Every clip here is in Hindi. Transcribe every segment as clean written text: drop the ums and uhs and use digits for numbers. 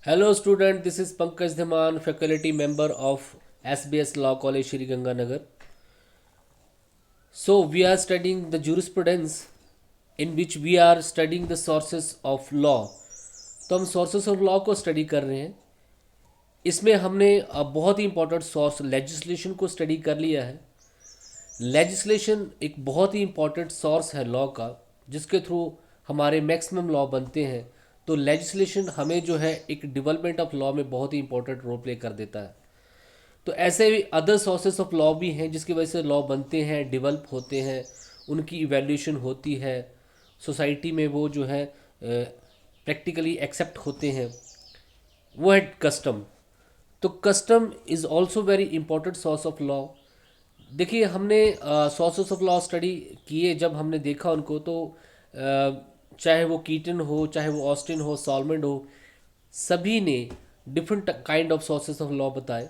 Hello student, this is Pankaj Dhiman, faculty member of SBS Law College Shri Ganganagar. So we are studying the jurisprudence in which we are studying the sources of law. तो हम sources of law को study कर रहे हैं. इसमें हमने बहुत ही important source legislation को study कर लिया है. लेजिस्लेशन एक बहुत ही इम्पॉर्टेंट सोर्स है लॉ का, जिसके थ्रू हमारे मैक्सिमम लॉ बनते हैं. तो लेजिस्लेशन हमें जो है एक डेवलपमेंट ऑफ लॉ में बहुत ही इंपॉर्टेंट रोल प्ले कर देता है. तो ऐसे भी अदर सोर्सेस ऑफ लॉ भी हैं जिसकी वजह से लॉ बनते हैं, डेवलप होते हैं, उनकी इवैल्यूएशन होती है, सोसाइटी में वो जो है प्रैक्टिकली एक्सेप्ट होते हैं. वो है कस्टम. तो custom is also very important source of law. देखिए, हमने सोर्सेस ऑफ लॉ स्टडी किए, जब हमने देखा उनको तो चाहे वो कीटन हो, चाहे वो ऑस्टिन हो, सॉलमेंट हो, सभी ने different kind of sources of law बताए.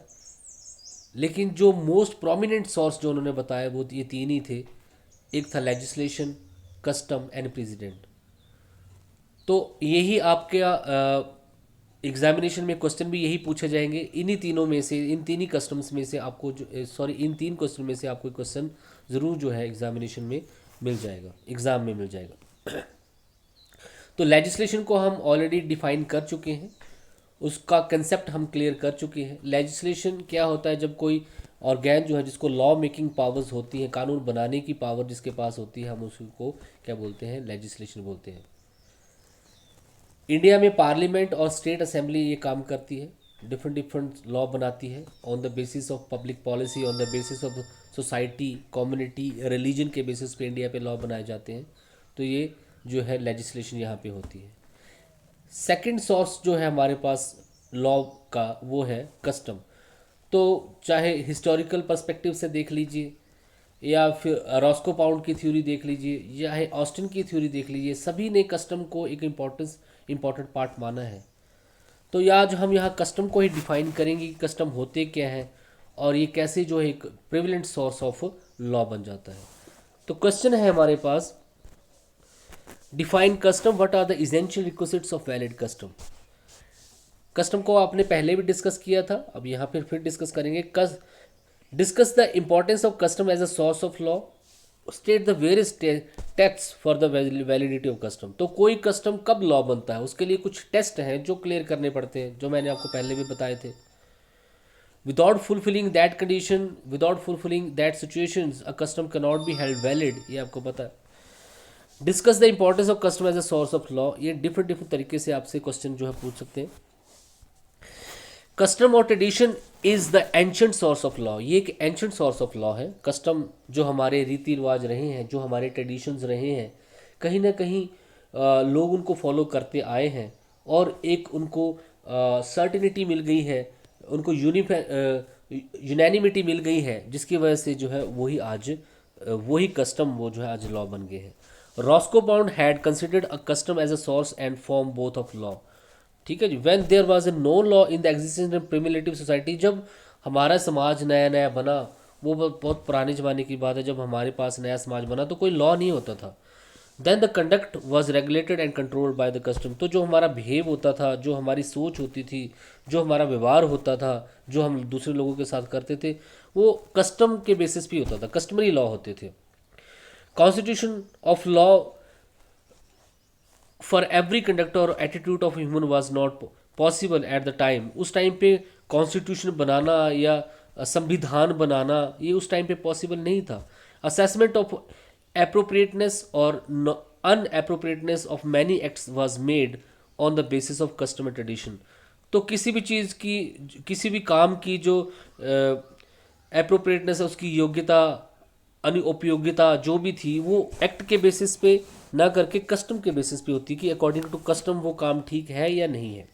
लेकिन जो मोस्ट प्रोमिनेंट सोर्स जो उन्होंने बताया वो ये तीन ही थे. एक था लेजिस्लेशन, कस्टम एंड प्रेसिडेंट. तो यही आपके एग्जामिनेशन में क्वेश्चन भी यही पूछे जाएंगे. इन्हीं तीनों में से, इन तीन ही कस्टम्स में से आपको इन तीन क्वेश्चन में से आपको क्वेश्चन ज़रूर जो है एग्जामिनेशन में मिल जाएगा, एग्ज़ाम में मिल जाएगा. तो लेजिस्लेशन को हम ऑलरेडी डिफाइन कर चुके हैं, उसका कंसेप्ट हम क्लियर कर चुके हैं. लेजिस्लेशन क्या होता है? जब कोई ऑर्गेन जो है जिसको लॉ मेकिंग पावर्स होती हैं, कानून बनाने की पावर जिसके पास होती है, हम उसको क्या बोलते हैं? लेजिस्लेशन बोलते हैं. इंडिया में पार्लियामेंट और स्टेट असेंबली ये काम करती है, डिफरेंट डिफरेंट लॉ बनाती है on the basis of public policy, on the basis of society, community, religion के बेसिस पे इंडिया पे लॉ बनाए जाते हैं. तो ये जो है लेजिस्लेशन यहाँ पे होती है. सेकंड सोर्स जो है हमारे पास लॉ का वो है कस्टम. तो चाहे हिस्टोरिकल पर्सपेक्टिव से देख लीजिए, या फिर रॉस्को पाउंड की थ्योरी देख लीजिए, या है ऑस्टिन की थ्योरी देख लीजिए, सभी ने कस्टम को एक इम्पॉर्टेंट पार्ट माना है. तो आज हम यहाँ कस्टम को ही डिफाइन करेंगे कि कस्टम होते क्या हैं और ये कैसे जो है एक प्रिविलेंट सोर्स ऑफ लॉ बन जाता है. तो क्वेश्चन है हमारे पास, define custom, what are the essential requisites of valid custom. Custom को आपने पहले भी डिस्कस किया था, अब यहाँ फिर डिस्कस करेंगे. Discuss the importance of custom as a source of law. State the various tests for the validity of custom. तो कोई कस्टम कब लॉ बनता है उसके लिए कुछ टेस्ट हैं जो क्लियर करने पड़ते हैं, जो मैंने आपको पहले भी बताए थे. Without fulfilling that condition, without fulfilling that situations, a custom can not be held valid. ये आपको पता है. Discuss the importance of custom as a source of law. ये डिफरेंट तरीके से आपसे क्वेश्चन जो है पूछ सकते हैं. कस्टम और tradition is the ancient source of law. ये एक एंशंट सोर्स ऑफ लॉ है. कस्टम जो हमारे रीति रिवाज रहे हैं, जो हमारे ट्रेडिशंस रहे हैं, कहीं ना कहीं लोग उनको फॉलो करते आए हैं और एक उनको सर्टिनिटी मिल गई है, उनको यूनैनिमिटी मिल गई है, जिसकी वजह से जो है वही कस्टम वो जो है आज लॉ बन गए हैं. Roscoe Pound had considered a custom as a source and form both of law. ठीक है जी. When there was no law in the existence of primitive society. जब हमारा समाज नया नया बना, वो बहुत पुराने ज़माने की बात है, जब हमारे पास नया समाज बना तो कोई लॉ नहीं होता था. Then the conduct was regulated and controlled by the custom. तो जो हमारा बिहेव होता था, जो हमारी सोच होती थी, जो हमारा व्यवहार होता था, जो हम दूसरे लोगों के साथ करते थे, वो कस्टम के बेसिस पे होता था, कस्टमरी लॉ होते थे. Constitution of law for every conduct और attitude of human was not possible at the time. उस टाइम पे कॉन्स्टिट्यूशन बनाना या संविधान बनाना ये उस टाइम पे पॉसिबल नहीं था. असेसमेंट ऑफ एप्रोप्रिएटनेस और unappropriateness of many acts was made on the basis of custom and tradition. तो किसी भी चीज़ की, किसी भी काम की जो एप्रोप्रिएटनेस है, उसकी योग्यता, अनुपयोगिता जो भी थी, वो एक्ट के बेसिस पे ना करके कस्टम के बेसिस पे होती कि अकॉर्डिंग टू कस्टम वो काम ठीक है या नहीं है.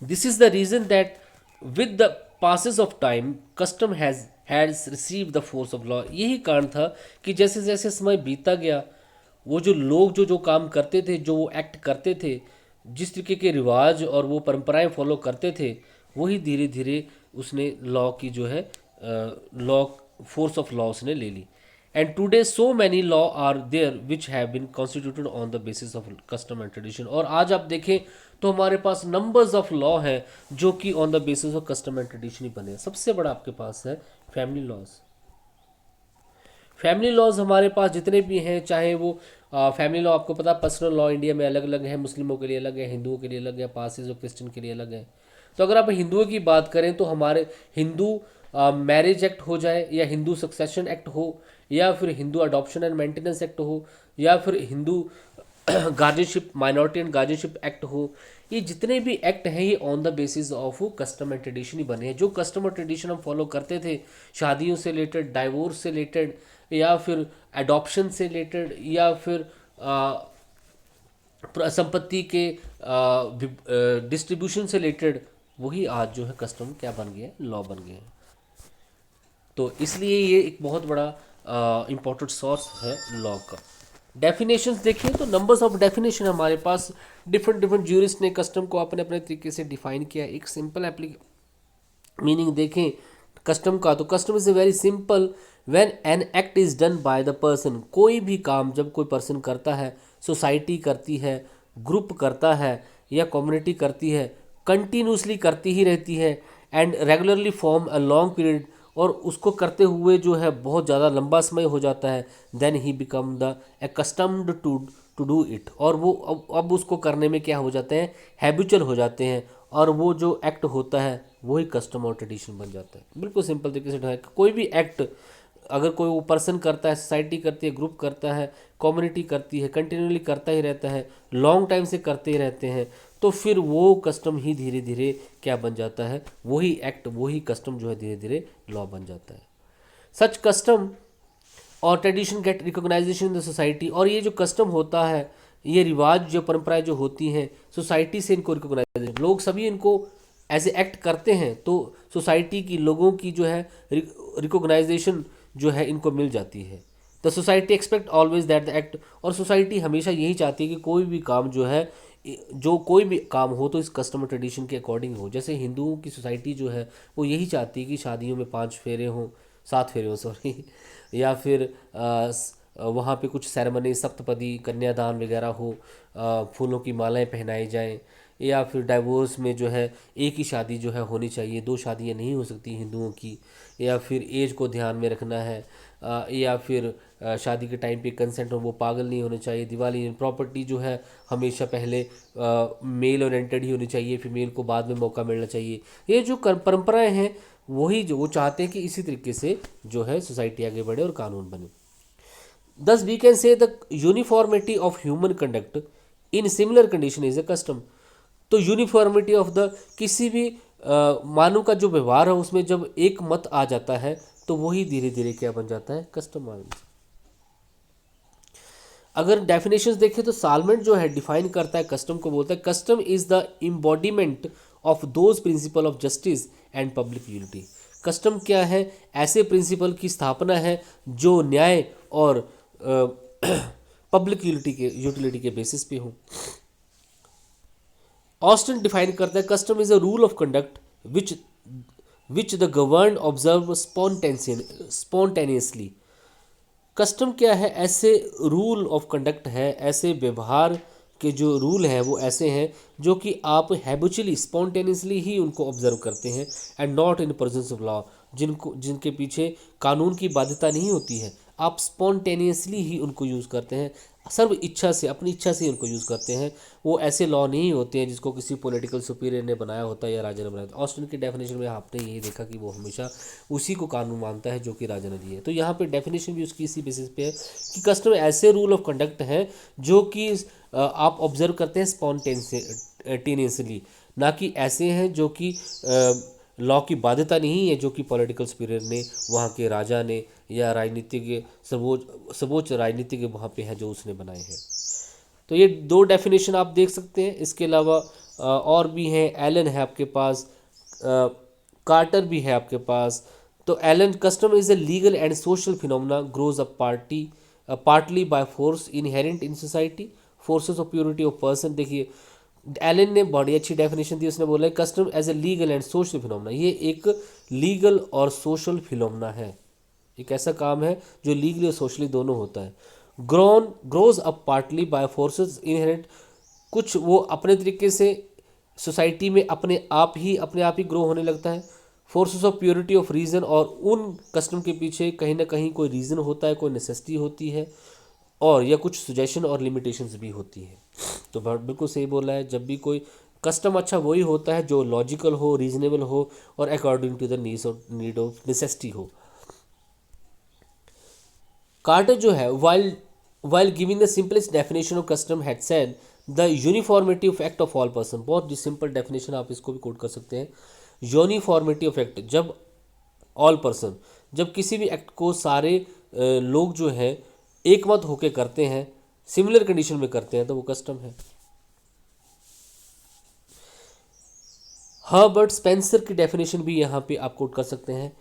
This is the reason that with the passes of time custom has receive the force of law. यही कारण था कि जैसे जैसे समय बीतता गया, वो जो लोग जो जो काम करते थे, जो वो एक्ट करते थे, जिस तरीके के रिवाज और वो परंपराएं फॉलो करते थे, वही धीरे धीरे उसने लॉ की जो है लॉ फोर्स ऑफ लॉ उसने ले ली. And today so many law are there which have been constituted on the basis of custom and tradition. और आज आप देखें तो हमारे पास नंबर्स ऑफ लॉ हैं जो कि on the basis of custom and tradition ही बने हैं। सबसे बड़ा आपके पास है फैमिली लॉज। फैमिली लॉज हमारे पास जितने भी हैं, चाहे वो फैमिली लॉ, आपको पता पर्सनल लॉ इंडिया में अलग अलग है, मुस्लिमों के लिए अलग है, हिंदुओं के लिए अलग है, पारसीज और क्रिश्चियन के लिए अलग है। तो अगर आप हिंदुओं की बात करें तो हमारे हिंदू मैरिज एक्ट हो जाए, या हिंदू सक्सेशन एक्ट हो, या फिर Hindu adoption and maintenance act हो, या फिर Hindu guardianship minority and guardianship act हो, ये जितने भी एक्ट हैं ये on the basis of custom and tradition ही बने हैं। जो कस्टम और ट्रेडिशन हम फॉलो करते थे, शादियों से रिलेटेड, डाइवोर्स से रिलेटेड, या फिर अडॉप्शन से रिलेटेड, या फिर संपत्ति के डिस्ट्रीब्यूशन से रिलेटेड, वही आज जो है कस्टम क्या बन गया है, लॉ बन गए हैं। तो इसलिए ये एक बहुत बड़ा इम्पोर्टेंट सोर्स है लॉ का। डेफिनेशंस देखिए तो नंबर्स ऑफ डेफिनेशन हमारे पास, डिफरेंट डिफरेंट ज्यूरिस्ट ने कस्टम को अपने अपने तरीके से डिफाइन किया। एक सिंपल मीनिंग देखें कस्टम का, तो custom is a very simple when an act is done by the person. कोई भी काम जब कोई पर्सन करता है, सोसाइटी करती है, ग्रुप करता है, या कम्युनिटी करती है, कंटिन्यूसली करती ही रहती है, and regularly form a long period, और उसको करते हुए जो है बहुत ज़्यादा लंबा समय हो जाता है, then he become the accustomed to do it. और वो अब उसको करने में क्या हो जाते हैं, हैबिचुअल हो जाते हैं, और वो जो एक्ट होता है वही कस्टम और ट्रेडिशन बन जाता है। बिल्कुल सिंपल तरीके से ढाई, कोई भी एक्ट अगर कोई वो पर्सन करता है, सोसाइटी करती है, ग्रुप करता है, कम्युनिटी करती है, कंटिन्यूली करता ही रहता है, लॉन्ग टाइम से करते ही रहते हैं, तो फिर वो कस्टम ही धीरे धीरे क्या बन जाता है, वही एक्ट वही कस्टम जो है धीरे धीरे लॉ बन जाता है। सच कस्टम और tradition get recognization in the society. और ये जो कस्टम होता है, ये रिवाज जो परंपराएं जो होती हैं, सोसाइटी से इनको रिकॉग्नाइजेशन, लोग सभी इनको एज ए एक्ट करते हैं, तो सोसाइटी की लोगों की जो है रिकॉग्नाइजेशन जो है इनको मिल जाती है। The society expect always that the act. और सोसाइटी हमेशा यही चाहती है कि कोई भी काम जो है, जो कोई भी काम हो तो इस कस्टम ट्रेडिशन के अकॉर्डिंग हो। जैसे हिंदुओं की सोसाइटी जो है वो यही चाहती है कि शादियों में 5 फेरे हों, 7 फेरे हों सॉरी, या फिर वहाँ पे कुछ सेरेमनी, सप्तपदी, कन्यादान वगैरह हो, फूलों की मालाएं पहनाई जाएं, या फिर डाइवोर्स में जो है एक ही शादी जो है होनी चाहिए, 2 शादियाँ नहीं हो सकती हिंदुओं की, या फिर एज को ध्यान में रखना है, या फिर शादी के टाइम पे कंसेंट हो, वो पागल नहीं होने चाहिए। दिवाली प्रॉपर्टी जो है हमेशा पहले मेल ओरिएंटेड ही होनी चाहिए, फीमेल को बाद में मौका मिलना चाहिए। ये जो परंपराएं हैं वही जो वो चाहते हैं कि इसी तरीके से जो है सोसाइटी आगे बढ़े और कानून बने। Thus we can say the uniformity of human conduct in similar condition is a custom। तो यूनिफॉर्मिटी ऑफ द किसी भी मानव का जो व्यवहार है उसमें जब एक मत आ जाता है तो वही धीरे धीरे क्या बन जाता है, कस्टम। अगर डेफिनेशंस देखें तो सालमेंट जो है डिफाइन करता है कस्टम को, बोलता है custom is the embodiment of those principle of justice and public unity. Custom क्या है, ऐसे प्रिंसिपल की स्थापना है जो न्याय और पब्लिक यूटिलिटी के बेसिस पे हो। ऑस्टिन डिफाइन करता है custom is a rule of conduct which the govern observe spontaneously. Custom क्या है, ऐसे रूल ऑफ कंडक्ट है, ऐसे व्यवहार के जो रूल हैं वो ऐसे हैं जो कि आप हैबिचुअली स्पॉन्टेनियसली ही उनको ऑब्जर्व करते हैं, and not in presence of law, जिनके पीछे कानून की बाध्यता नहीं होती है, आप स्पॉन्टेनियसली ही उनको यूज़ करते हैं, सर्व इच्छा से, अपनी इच्छा से उनको यूज़ करते हैं। वो ऐसे लॉ नहीं होते हैं जिसको किसी पॉलिटिकल सुपीरियर ने बनाया होता है या राजा ने बनाया होता है। ऑस्टिन की डेफिनेशन में आपने यही देखा कि वो हमेशा उसी को कानून मानता है जो कि राजा ने दिया है। तो यहाँ पे डेफिनेशन भी उसकी इसी बेसिस पे है कि कस्टम ऐसे रूल ऑफ कंडक्ट है जो कि आप ऑब्जर्व करते हैं स्पॉन्टेनियसली, ना कि ऐसे हैं जो कि लॉ की बाध्यता नहीं है, जो कि पॉलिटिकल सुपीरियर ने, वहाँ के राजा ने, या राजनीतिक सर्वोच्च राजनीतिक वहाँ पे है जो उसने बनाए हैं। तो ये 2 डेफिनेशन आप देख सकते हैं। इसके अलावा और भी हैं, एलन है आपके पास, कार्टर भी है आपके पास। तो Allen, custom is a legal and social phenomena grows partly by force inherent in society, forces of purity of person. देखिए एलन ने बड़ी अच्छी डेफिनेशन दी, उसने बोला custom as a legal and social phenomena, ये एक लीगल और सोशल फिनोमेना है। एक ऐसा काम है जो लीगली और सोशली दोनों होता है। Grows up partly bye forces inherent, कुछ वो अपने तरीके से सोसाइटी में अपने आप ही ग्रो होने लगता है। Forces of purity of reason, और उन कस्टम के पीछे कहीं ना कहीं कोई रीज़न होता है, कोई नेसेसिटी होती है, और या कुछ सुजेशन और लिमिटेशंस भी होती है। तो बिल्कुल सही बोला है, जब भी कोई कस्टम अच्छा वही होता है जो लॉजिकल हो, रीजनेबल हो और according to the need of necessity हो। कार्टर जो है while giving the simplest definition of custom had said the uniformity of act of all person, बहुत ही सिंपल डेफिनेशन, आप इसको भी कोट कर सकते हैं। यूनिफॉर्मिटी ऑफ एक्ट, जब ऑल पर्सन, जब किसी भी एक्ट को सारे लोग जो है एक मत होके करते हैं, सिमिलर कंडीशन में करते हैं, तो वो कस्टम है। हर्बर्ट स्पेंसर की डेफिनेशन भी यहाँ पे आप कोट कर सकते हैं।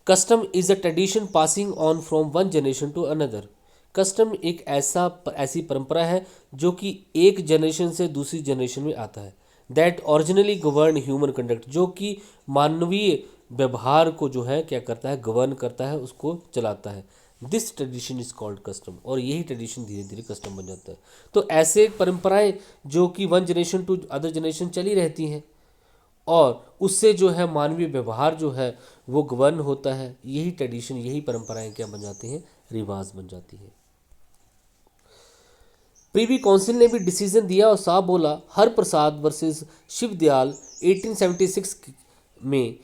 Custom is a tradition passing on from one generation to another, custom एक ऐसी परंपरा है जो कि एक जनरेशन से दूसरी जनरेशन में आता है। That originally govern human conduct, जो कि मानवीय व्यवहार को जो है क्या करता है, गवर्न करता है, उसको चलाता है। This tradition is called custom, और यही ट्रेडिशन धीरे धीरे कस्टम बन जाता है। तो ऐसे परंपराएं जो कि one generation to other generation चली रहती हैं, और उससे जो है मानवीय व्यवहार जो है वो गवर्न होता है, यही ट्रेडिशन, यही परंपराएं क्या बन जाती हैं, रिवाज बन जाती है। प्रीवी काउंसिल ने भी डिसीजन दिया और साफ बोला, हर प्रसाद वर्सेस शिवदयाल 1876 में।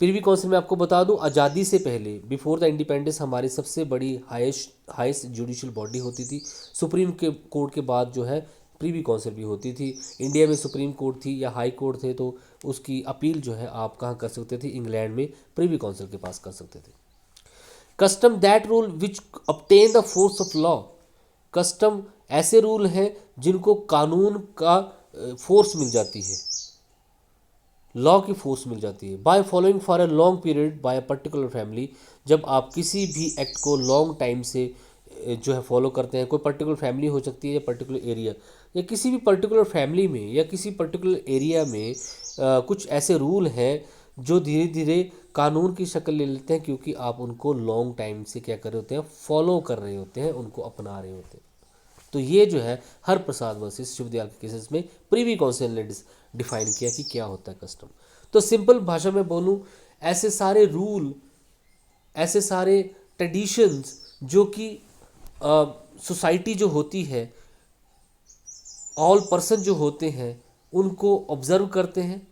प्रीवी काउंसिल में आपको बता दूं, आज़ादी से पहले बिफोर द इंडिपेंडेंस हमारी सबसे बड़ी हाईएस्ट जुडिशियल बॉडी होती थी। सुप्रीम के कोर्ट के बाद जो है प्रीवी काउंसिल भी होती थी। इंडिया में सुप्रीम कोर्ट थी या हाई कोर्ट थे, तो उसकी अपील जो है आप कहाँ कर सकते थे, इंग्लैंड में प्रीवी काउंसिल के पास कर सकते थे। Custom that rule which obtain the force of law, custom ऐसे रूल हैं जिनको कानून का फोर्स मिल जाती है, लॉ की फोर्स मिल जाती है। By following for a long period by a particular family, जब आप किसी भी एक्ट को लॉन्ग टाइम से जो है फॉलो करते हैं, कोई पर्टिकुलर फैमिली हो सकती है या पर्टिकुलर एरिया, या किसी भी पर्टिकुलर फैमिली में या किसी पर्टिकुलर एरिया में कुछ ऐसे रूल हैं जो धीरे धीरे कानून की शक्ल ले लेते हैं, क्योंकि आप उनको लॉन्ग टाइम से क्या कर रहे होते हैं, फॉलो कर रहे होते हैं, उनको अपना रहे होते हैं। तो ये जो है हर प्रसाद वर्सेस शिवदयाल के केसेस में प्रीवी काउंसिल ने डिफाइन किया कि क्या होता है कस्टम। तो सिंपल भाषा में बोलूँ, ऐसे सारे रूल, ऐसे सारे ट्रेडिशंस जो कि सोसाइटी जो होती है, ऑल पर्सन जो होते हैं, उनको ऑब्जर्व करते हैं,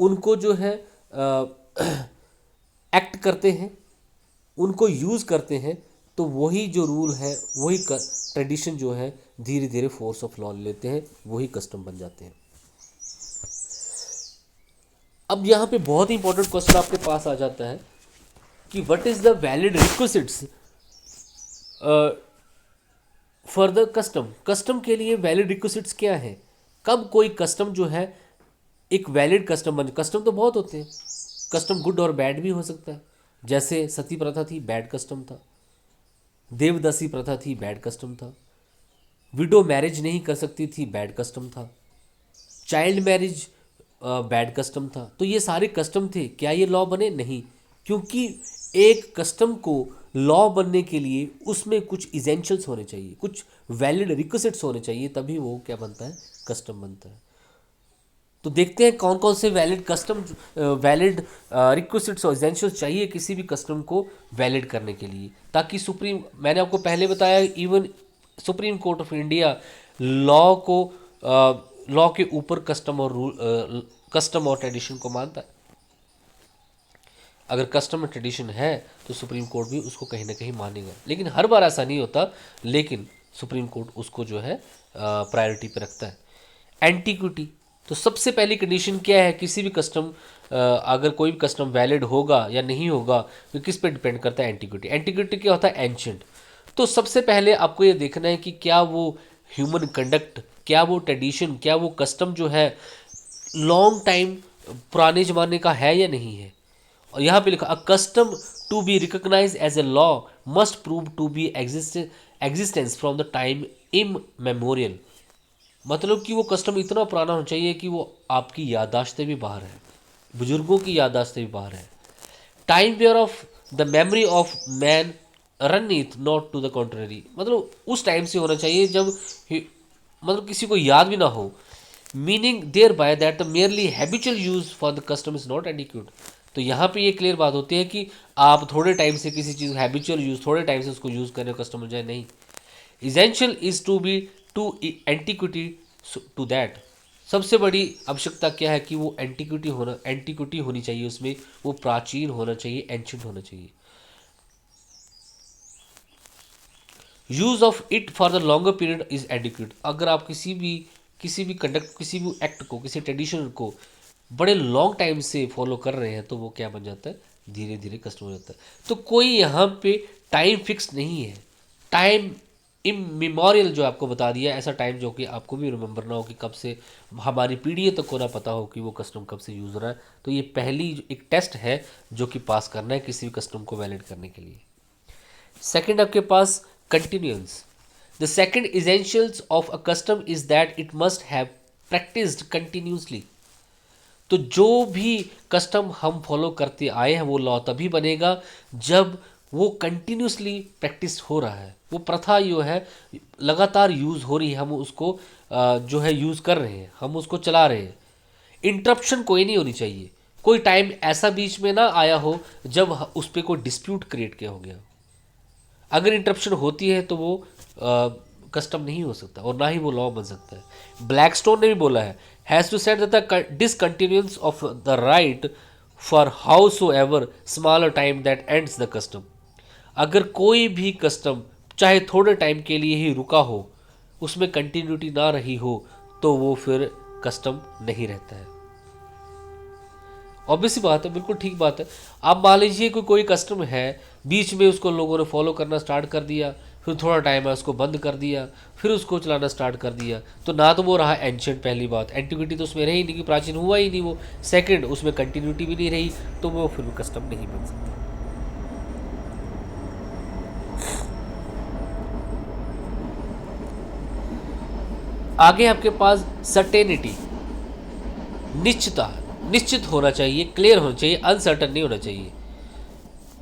उनको जो है एक्ट करते हैं, उनको यूज़ करते हैं, तो वही जो रूल है, वही ट्रेडिशन जो है धीरे धीरे फोर्स ऑफ लॉ लेते हैं, वही कस्टम बन जाते हैं। अब यहाँ पे बहुत ही इंपॉर्टेंट क्वेश्चन आपके पास आ जाता है कि what is the valid requisites for the custom, custom के लिए वैलिड रिक्विजिट्स क्या है, कब कोई कस्टम जो है एक वैलिड कस्टम बन। कस्टम तो बहुत होते हैं, कस्टम गुड और बैड भी हो सकता है, जैसे सती प्रथा थी, बैड कस्टम था। देवदासी प्रथा थी, बैड कस्टम था। विडो मैरिज नहीं कर सकती थी, बैड कस्टम था। चाइल्ड मैरिज बैड कस्टम था। तो ये सारे कस्टम थे, क्या ये लॉ बने? नहीं, क्योंकि एक कस्टम को लॉ बनने के लिए उसमें कुछ इसेंशियल्स होने चाहिए, कुछ वैलिड रिक्विजिट्स होने चाहिए, तभी वो क्या बनता है, कस्टम बनता है। तो देखते हैं कौन कौन से वैलिड रिक्विजिट्स और इसेंशियल्स चाहिए किसी भी कस्टम को वैलिड करने के लिए, ताकि मैंने आपको पहले बताया, even supreme court of India law के ऊपर कस्टम और ट्रेडिशन को मानता है। अगर कस्टम और ट्रेडिशन है तो सुप्रीम कोर्ट भी उसको कहीं ना कहीं मानेगा, लेकिन हर बार ऐसा नहीं होता, लेकिन सुप्रीम कोर्ट उसको जो है प्रायोरिटी पे रखता है। एंटीक्विटी, तो सबसे पहली कंडीशन क्या है, किसी भी कस्टम अगर कोई भी कस्टम वैलिड होगा या नहीं होगा, तो किस पे डिपेंड करता है, एंटीक्विटी। एंटीक्विटी क्या होता है, एंशिएंट। तो सबसे पहले आपको ये देखना है कि क्या वो ह्यूमन कंडक्ट, क्या वो ट्रेडिशन, क्या वो कस्टम जो है लॉन्ग टाइम पुराने ज़माने का है या नहीं है। और यहाँ पे लिखा, a custom to be recognise as a law must prove to be existence from the time immemorial, मतलब कि वो कस्टम इतना पुराना होना चाहिए कि वो आपकी याददाश्त से भी बाहर है, बुजुर्गों की याददाश्त से भी बाहर है। Time whereof the memory of man runneth not to the contrary, मतलब उस टाइम से होना चाहिए जब मतलब किसी को याद भी ना हो। Meaning thereby that the merely habitual use for the custom is not adequate. तो यहाँ पे ये क्लियर बात होती है कि आप थोड़े टाइम से किसी चीज़ हैबिचुअल यूज, थोड़े टाइम से उसको यूज़ करें कस्टम हो जाए, नहीं। Essential is to be to antiquity to that. सबसे बड़ी आवश्यकता क्या है कि वो एंटिक्विटी होनी चाहिए, उसमें वो प्राचीन होना चाहिए, एंशियंट होना चाहिए। Use of it for the longer period is adequate. अगर आप किसी भी कंडक्ट, किसी भी एक्ट को, किसी ट्रेडिशन को बड़े लॉन्ग टाइम से फॉलो कर रहे हैं तो वो क्या बन जाता है, धीरे धीरे कस्टम हो जाता है। तो कोई यहाँ पे टाइम फिक्स नहीं है, टाइम इमेमोरियल जो आपको बता दिया, ऐसा टाइम जो कि आपको भी रिमेंबर ना हो कि कब से हमारी पीढ़ियों तक को ना पता हो कि वो कस्टम कब से यूज़ हो रहा है। तो ये पहली एक टेस्ट है जो कि पास करना है किसी भी कस्टम को वैलिड करने के लिए। सेकंड आपके पास continuance. The second essentials of a custom is that it must have practised continuously. तो जो भी कस्टम हम फॉलो करते आए हैं वो लॉ तभी बनेगा जब वो कंटिन्यूसली प्रैक्टिस हो रहा है, वो प्रथा जो है लगातार यूज़ हो रही है, हम उसको जो है यूज़ कर रहे हैं, हम उसको चला रहे हैं। इंटरप्शन कोई नहीं होनी चाहिए, कोई टाइम ऐसा बीच में ना आया हो जब उस पर कोई डिस्प्यूट क्रिएट किया हो गया। अगर इंटरप्शन होती है तो वो कस्टम नहीं हो सकता और ना ही वो लॉ बन सकता है। ब्लैकस्टोन ने भी बोला है, has to set the discontinuance of the right for howsoever smaller time that ends the custom. अगर कोई भी कस्टम चाहे थोड़े टाइम के लिए ही रुका हो, उसमें कंटिन्यूटी ना रही हो, तो वो फिर कस्टम नहीं रहता है। ऑब्वियस बात है, बिल्कुल ठीक बात है। आप मान लीजिए कोई कस्टम है, बीच में उसको लोगों ने फॉलो करना स्टार्ट कर दिया, फिर थोड़ा टाइम है उसको बंद कर दिया, फिर उसको चलाना स्टार्ट कर दिया, तो ना तो वो रहा एंशियंट, पहली बात एंटिक्विटी तो उसमें रही नहीं कि प्राचीन हुआ ही नहीं वो। सेकंड, उसमें कंटिन्यूटी भी नहीं रही, तो वो फिर कस्टम नहीं बन सकता। आगे आपके पास सर्टेनिटी, निश्चितता, निश्चित होना चाहिए, क्लियर होना चाहिए, अनसर्टन नहीं होना चाहिए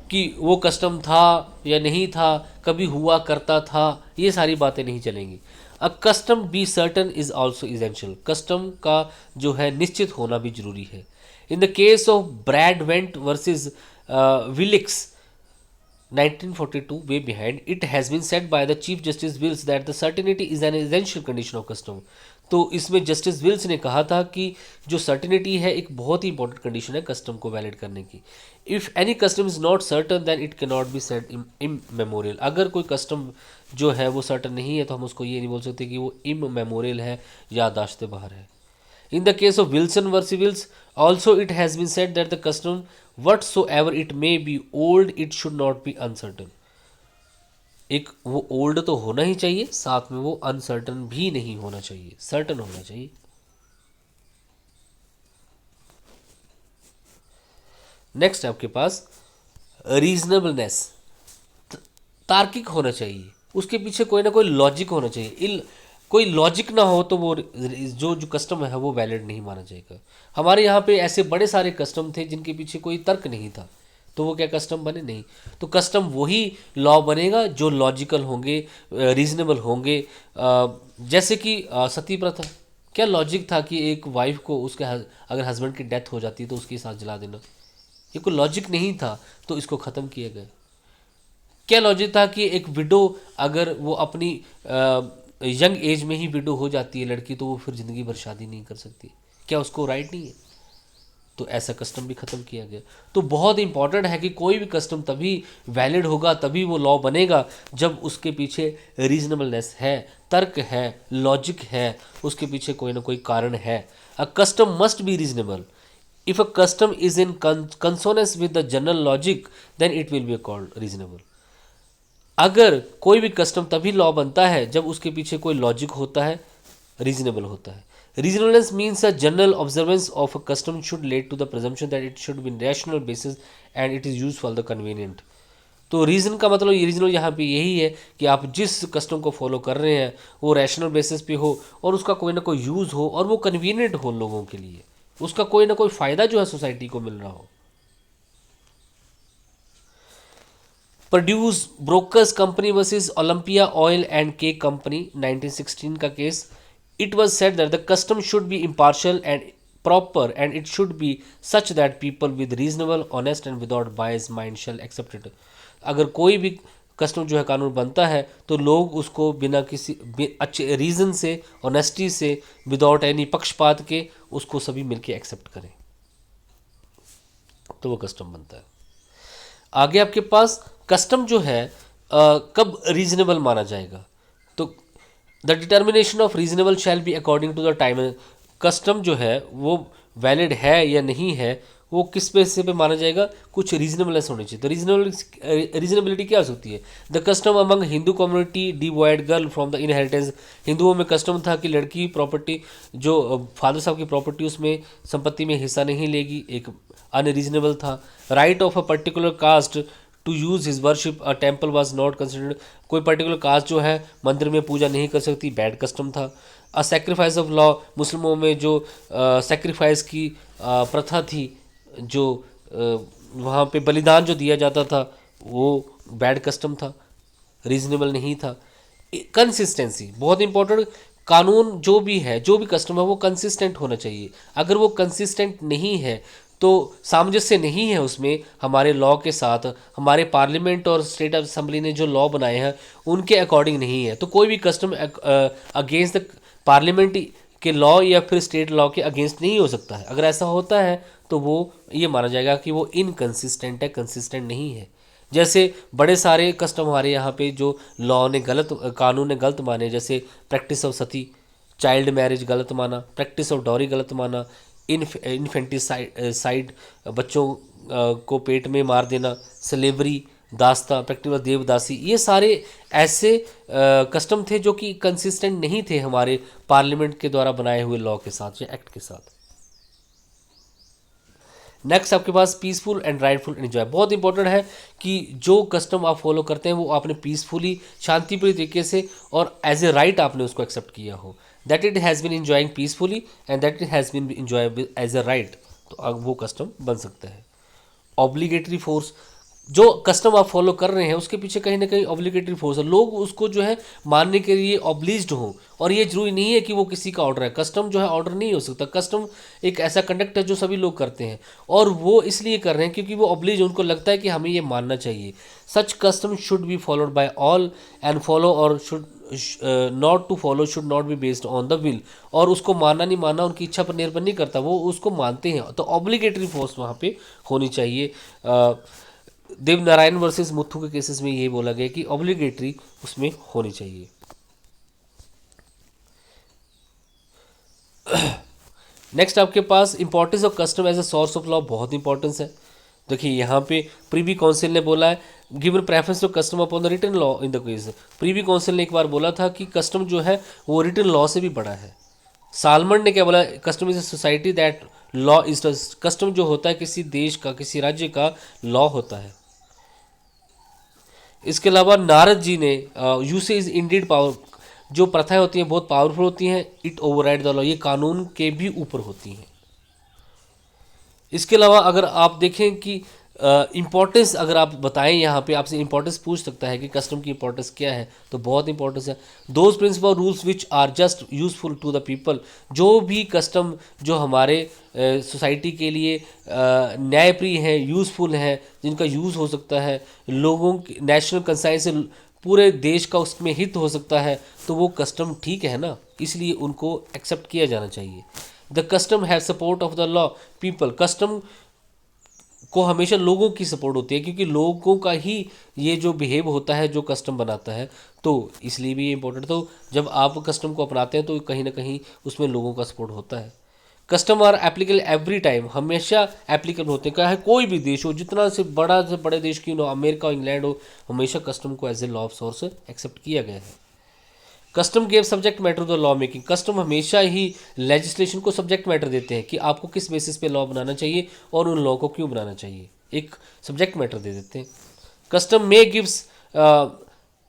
कि वो कस्टम था या नहीं था, कभी हुआ करता था, ये सारी बातें नहीं चलेंगी। A custom be certain is also essential. Custom का जो है निश्चित होना भी जरूरी है। In the case of Brad Went versus Willix 1942 way behind, it has been said by the Chief Justice Wills that the certainty is an essential condition of custom। तो इसमें जस्टिस विल्स ने कहा था कि जो सर्टिनिटी है एक बहुत ही इंपॉर्टेंट कंडीशन है कस्टम को वैलिड करने की। If any custom is not certain then it can not be said immemorial. अगर कोई कस्टम जो है वो सर्टन नहीं है तो हम उसको ये नहीं बोल सकते कि वो इम मेमोरियल है, याददाश्त बाहर है। In the case of Wilson versus Wills, also it has been said that the custom, whatsoever it may be old, it should not be uncertain। एक वो ओल्ड तो होना ही चाहिए, साथ में वो अनसर्टन भी नहीं होना चाहिए, सर्टन होना चाहिए। नेक्स्ट आपके पास रीजनेबलनेस, तार्किक होना चाहिए, उसके पीछे कोई ना कोई लॉजिक होना चाहिए। कोई लॉजिक ना हो तो वो जो कस्टम है वो वैलिड नहीं माना जाएगा। हमारे यहाँ पे ऐसे बड़े सारे कस्टम थे जिनके पीछे कोई तर्क नहीं था, तो वो क्या कस्टम बने? नहीं। तो कस्टम वही लॉ बनेगा जो लॉजिकल होंगे, रीजनेबल होंगे। जैसे कि सती प्रथा, क्या लॉजिक था कि एक वाइफ को उसके अगर हस्बैंड की डेथ हो जाती तो उसके साथ जला देना? ये कोई लॉजिक नहीं था, तो इसको ख़त्म किया गया। क्या लॉजिक था कि एक विडो अगर वो अपनी यंग एज में ही विडो हो जाती है लड़की, तो वो फिर ज़िंदगी भर शादी नहीं कर सकती? क्या उसको राइट नहीं है? तो ऐसा कस्टम भी ख़त्म किया गया। तो बहुत इंपॉर्टेंट है कि कोई भी कस्टम तभी वैलिड होगा, तभी वो लॉ बनेगा जब उसके पीछे रीजनेबलनेस है, तर्क है, लॉजिक है, उसके पीछे कोई ना कोई कारण है। A custom must be reasonable. If a custom is in consonance with the general logic then it will be called reasonable. अगर कोई भी कस्टम तभी लॉ बनता है जब उसके पीछे कोई लॉजिक होता है, रीजनेबल होता है। Reasonableness means a general observance of a custom should lead to the presumption that it should be rational basis and it is used for the convenient। तो रीज़न का मतलब ये रीजनल यहाँ पे यही है कि आप जिस कस्टम को फॉलो कर रहे हैं वो रैशनल बेसिस पे हो और उसका कोई ना कोई यूज़ हो और वो कन्वीनियंट हो लोगों के लिए, उसका कोई ना कोई फ़ायदा जो है सोसाइटी को मिल रहा हो। Produce brokers company versus Olympia oil and cake company 1916 का case. It was said that the custom should be impartial and proper and it should be such that people with reasonable honest and without bias mind shall accept it. अगर कोई भी कस्टम जो है कानून बनता है तो लोग उसको बिना किसी अच्छे रीज़न से, ऑनेस्टी से, विदाउट एनी पक्षपात के उसको सभी मिलके एक्सेप्ट करें तो वो कस्टम बनता है. आगे आपके पास कस्टम जो है कब रीजनेबल माना जाएगा. तो the determination of reasonable shall be according to the time. Custom जो है वो वैलिड है या नहीं है वो किस बेसिस पे माना जाएगा, कुछ रीजनेबलनेस होनी चाहिए. तो रीजनेबिलिटी क्या हो सकती है. The custom among Hindu community devoid girl from the inheritance. हिंदुओं में कस्टम था कि लड़की प्रॉपर्टी जो फादर साहब की प्रॉपर्टी उसमें संपत्ति में हिस्सा नहीं लेगी, एक अनरीजनेबल था. Right of a particular caste to use his worship a temple was not considered. कोई पर्टिकुलर कास्ट जो है मंदिर में पूजा नहीं कर सकती, बैड कस्टम था. A sacrifice of law. मुस्लिमों में जो सेक्रीफाइस की प्रथा थी, जो वहाँ पे बलिदान जो दिया जाता था वो बैड कस्टम था, रीजनेबल नहीं था. कंसिस्टेंसी बहुत इंपॉर्टेंट. कानून जो भी है, जो भी कस्टम है वो कंसिस्टेंट होना चाहिए. अगर वो कंसिस्टेंट नहीं है तो सामंजस्य नहीं है उसमें हमारे लॉ के साथ, हमारे पार्लियामेंट और स्टेट असेंबली ने जो लॉ बनाए हैं उनके अकॉर्डिंग नहीं है, तो कोई भी कस्टम अगेंस्ट द पार्लियामेंट के लॉ या फिर स्टेट लॉ के अगेंस्ट नहीं हो सकता है. अगर ऐसा होता है तो वो ये माना जाएगा कि वो इनकंसिस्टेंट है, कंसिस्टेंट नहीं है. जैसे बड़े सारे कस्टम हमारे यहाँ पे जो लॉ ने गलत, कानून ने गलत माने, जैसे practice of Sati, child marriage गलत माना, प्रैक्टिस ऑफ डॉरी गलत माना, इन्फेंटिसाइड बच्चों को पेट में मार देना, स्लेवरी, दास्ता, प्रैक्टिस ऑफ देवदासी, ये सारे ऐसे कस्टम थे जो कि कंसिस्टेंट नहीं थे हमारे पार्लियामेंट के द्वारा बनाए हुए लॉ के साथ या एक्ट के साथ. नेक्स्ट आपके पास पीसफुल एंड राइटफुल एंजॉय. बहुत इंपॉर्टेंट है कि जो कस्टम आप फॉलो करते हैं वो आपने पीसफुली, शांतिप्रिय तरीके से और एज ए राइट आपने उसको एक्सेप्ट किया हो. That it has been enjoying peacefully and that it has been enjoy as a right, तो अब वो कस्टम बन सकता है. Obligatory force. जो कस्टम आप फॉलो कर रहे हैं उसके पीछे कहीं ना कहीं ऑब्लिगेटरी फोर्स है, लोग उसको जो है मानने के लिए ऑब्लिज्ड हों. और ये जरूरी नहीं है कि वो किसी का ऑर्डर है. कस्टम जो है ऑर्डर नहीं हो सकता. कस्टम एक ऐसा कंडक्ट है जो सभी लोग करते हैं और वो इसलिए कर रहे हैं क्योंकि वो ऑब्लिज, उनको लगता है कि हमें ये मानना चाहिए. Such custom should be followed by all and follow और should not to follow should not be based on the will. और उसको मानना नहीं मानना उनकी इच्छा पर निर्भर नहीं करता, वो उसको मानते हैं. तो ऑब्लिगेटरी फोर्स वहाँ पे होनी चाहिए. देवनारायण वर्सेस मुथु के केसेस में ये बोला गया कि ऑब्लिगेटरी उसमें होनी चाहिए. नेक्स्ट आपके पास importance of custom as a source of law. बहुत इंपॉर्टेंस है. देखिए यहाँ पे प्रीवी काउंसिल ने बोला है given preference to custom upon the written law in the case. Privy council ने एक बार बोला था कि कस्टम जो है वो रिटन लॉ से भी बड़ा है. सालमन ने क्या बोला, custom is a society that law is. Custom जो होता है किसी देश का, किसी राज्य का लॉ होता है. इसके अलावा नारद जी ने यूसेज इंडीड पावर, जो प्रथाएं होती हैं बहुत पावरफुल होती हैं. इट ओवरराइड द लॉ, ये कानून के भी ऊपर होती हैं. इसके अलावा अगर आप देखें कि इम्पोर्टेंस अगर आप बताएं, यहाँ पे आपसे इम्पोर्टेंस पूछ सकता है कि कस्टम की इम्पोर्टेंस क्या है, तो बहुत इंपॉर्टेंस है. Those principle rules which are just useful to the people. जो भी कस्टम जो हमारे सोसाइटी के लिए न्यायप्रिय हैं, यूज़फुल हैं, जिनका यूज़ हो सकता है, लोगों की नेशनल कंसाइंस से पूरे देश का उसमें हित हो सकता है, तो वो कस्टम ठीक है ना, इसलिए उनको एक्सेप्ट किया जाना चाहिए. The custom have support of the law people. Custom को हमेशा लोगों की सपोर्ट होती है क्योंकि लोगों का ही ये जो बिहेव होता है जो कस्टम बनाता है, तो इसलिए भी ये इंपॉर्टेंट. तो जब आप कस्टम को अपनाते हैं तो कहीं ना कहीं उसमें लोगों का सपोर्ट होता है. Custom are applicable every time, हमेशा एप्लीकेबल होते हैं, चाहे कोई भी देश हो, जितना से बड़े देश की हो, अमेरिका हो, इंग्लैंड हो, हमेशा कस्टम को as a law of source accept किया गया है. Custom gave subject matter to the law making. Custom हमेशा ही लेजिस्लेशन को सब्जेक्ट मैटर देते हैं कि आपको किस बेसिस पे लॉ बनाना चाहिए और उन लॉ को क्यों बनाना चाहिए, एक सब्जेक्ट मैटर दे देते हैं. Custom may gives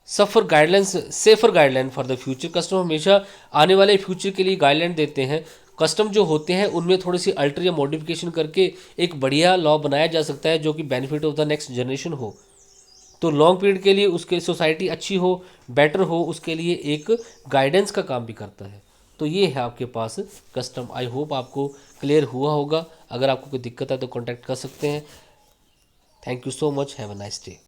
suffer guidelines, safer guideline for the future. Custom हमेशा आने वाले फ्यूचर के लिए गाइडलाइन देते हैं. कस्टम जो होते हैं उनमें थोड़ी सी अल्टर या मॉडिफिकेशन करके एक बढ़िया लॉ बनाया जा सकता है जो कि benefit of the next generation हो. तो लॉन्ग पीरियड के लिए उसके सोसाइटी अच्छी हो, बेटर हो, उसके लिए एक गाइडेंस का काम भी करता है। तो ये है आपके पास कस्टम। आई होप आपको क्लियर हुआ होगा। अगर आपको कोई दिक्कत है तो कांटेक्ट कर सकते हैं। Thank you so much, have a nice day.